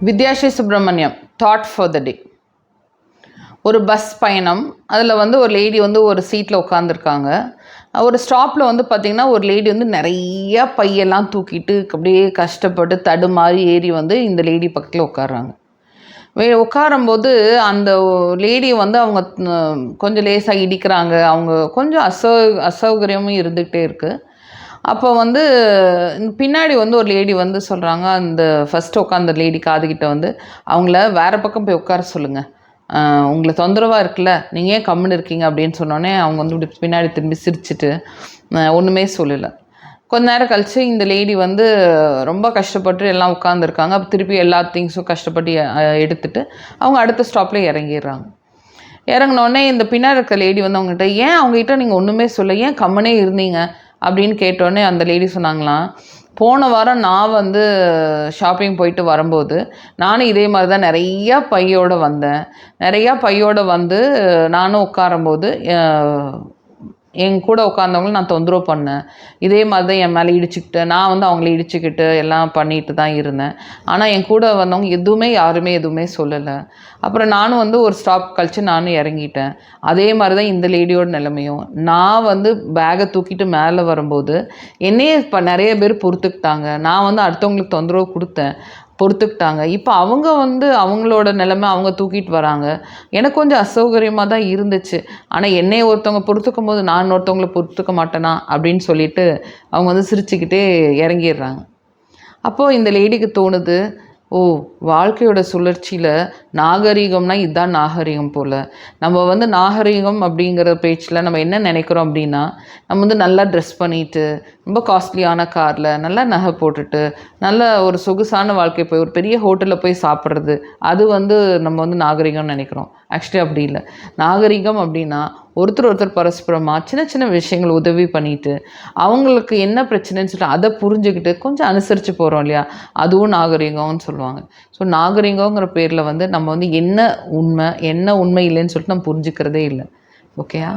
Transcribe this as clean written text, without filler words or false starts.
Vidyasri Subramaniam thought for the day. ஒரு bus பயணம். அதில் ஒரு லேடி ஒரு சீட்டில் உட்காந்துருக்காங்க. ஒரு ஸ்டாப்பில் பார்த்திங்கன்னா ஒரு லேடி நிறையா பையெல்லாம் தூக்கிட்டு அப்படியே கஷ்டப்பட்டு தடுமாறி ஏறி இந்த லேடி பக்கத்தில் உட்காடுறாங்க. உட்காரும்போது அந்த லேடி அவங்க கொஞ்சம் லேசாக இடிக்கிறாங்க. அவங்க கொஞ்சம் அசௌகரியமும் இருந்துகிட்டே இருக்குது. அப்போ பின்னாடி ஒரு லேடி சொல்கிறாங்க, அந்த ஃபஸ்ட்டு உட்காந்த லேடி காதுகிட்ட அவங்கள வேறு பக்கம் போய் உட்கார சொல்லுங்கள், உங்களை தொந்தரவாக இருக்குல்ல, நீங்கள் ஏன் கம்முன்னு இருக்கீங்க அப்படின்னு சொன்னோடனே அவங்க இப்படி பின்னாடி திரும்பி சிரிச்சிட்டு ஒன்றுமே சொல்லலை. கொஞ்ச நேரம் கழித்து இந்த லேடி ரொம்ப கஷ்டப்பட்டு எல்லாம் உட்காந்துருக்காங்க. அப்போ திருப்பி எல்லா திங்ஸும் கஷ்டப்பட்டு எடுத்துகிட்டு அவங்க அடுத்த ஸ்டாப்பில் இறங்கிடுறாங்க. இறங்கினோடனே இந்த பின்னாடி இருக்க லேடி அவங்ககிட்ட, ஏன் அவங்ககிட்ட நீங்கள் ஒன்றுமே சொல்ல, ஏன் கம்முனே இருந்தீங்க அப்படின்னு கேட்டோடனே அந்த லேடி சொன்னாங்களாம், போன வாரம் நான் ஷாப்பிங் போயிட்டு வரும்போது நானும் இதே மாதிரி தான் நிறையா பையோடு வந்தேன். நிறையா பையோடு நானும் உட்காரும்போது என் கூட உட்காந்தவங்களும் நான் தொந்தரவு பண்ணேன். இதே மாதிரி தான் என் மேலே இடிச்சுக்கிட்டு நான் அவங்கள இடிச்சுக்கிட்டு எல்லாம் பண்ணிட்டு தான் இருந்தேன். ஆனால் என் கூட வந்தவங்க யாருமே எதுவுமே சொல்லலை. அப்புறம் நானும் ஒரு ஸ்டாப் கழித்து நானும் இறங்கிட்டேன். அதே மாதிரி தான் இந்த லேடியோட நிலைமையும். நான் பேகை தூக்கிட்டு மேலே வரும்போது என்னையே இப்போ நிறைய பேர் பொறுத்துக்கிட்டாங்க. நான் அடுத்தவங்களுக்கு தொந்தரவு கொடுத்தேன், பொறுத்துக்கிட்டாங்க. இப்போ அவங்க அவங்களோட நிலைமை அவங்க தூக்கிட்டு வராங்க. எனக்கு கொஞ்சம் அசௌகரியமாக தான் இருந்துச்சு. ஆனால் என்னையை ஒருத்தவங்க பொறுத்துக்கும் போது நான் இன்னொருத்தவங்களை பொறுத்துக்க மாட்டேனா அப்படின்னு சொல்லிட்டு அவங்க சிரிச்சுக்கிட்டே இறங்கிடுறாங்க. அப்போது இந்த லேடிக்கு தோணுது, ஓ, வாழ்க்கையோட சுழற்சியில் நாகரீகம்னா இதுதான் நாகரீகம் போல். நம்ம நாகரீகம் அப்படிங்கிற பேச்சில் நம்ம என்ன நினைக்கிறோம் அப்படின்னா, நம்ம நல்லா ட்ரெஸ் பண்ணிவிட்டு ரொம்ப காஸ்ட்லியான காரில் நல்லா நகை போட்டுட்டு நல்ல ஒரு சொகுசான வாழ்க்கை போய் ஒரு பெரிய ஹோட்டலில் போய் சாப்பிட்றது, அது நம்ம நாகரீகம்னு நினைக்கிறோம். ஆக்சுவலி அப்படி இல்லை. நாகரீகம் அப்படின்னா ஒருத்தர் பரஸ்பரமாக சின்ன சின்ன விஷயங்கள் உதவி பண்ணிவிட்டு அவங்களுக்கு என்ன பிரச்சனைன்னு சொல்லிட்டு அதை புரிஞ்சுக்கிட்டு கொஞ்சம் அனுசரித்து போகிறோம் இல்லையா, அதுவும் நாகரீகம்னு சொல்லுவாங்க. ஸோ நாகரீகங்கிற பேரில் நம்ம என்ன உண்மை என்ன உண்மை இல்லைன்னு சொல்லிட்டு நம்ம புரிஞ்சுக்கிறதே இல்லை. ஓகேயா?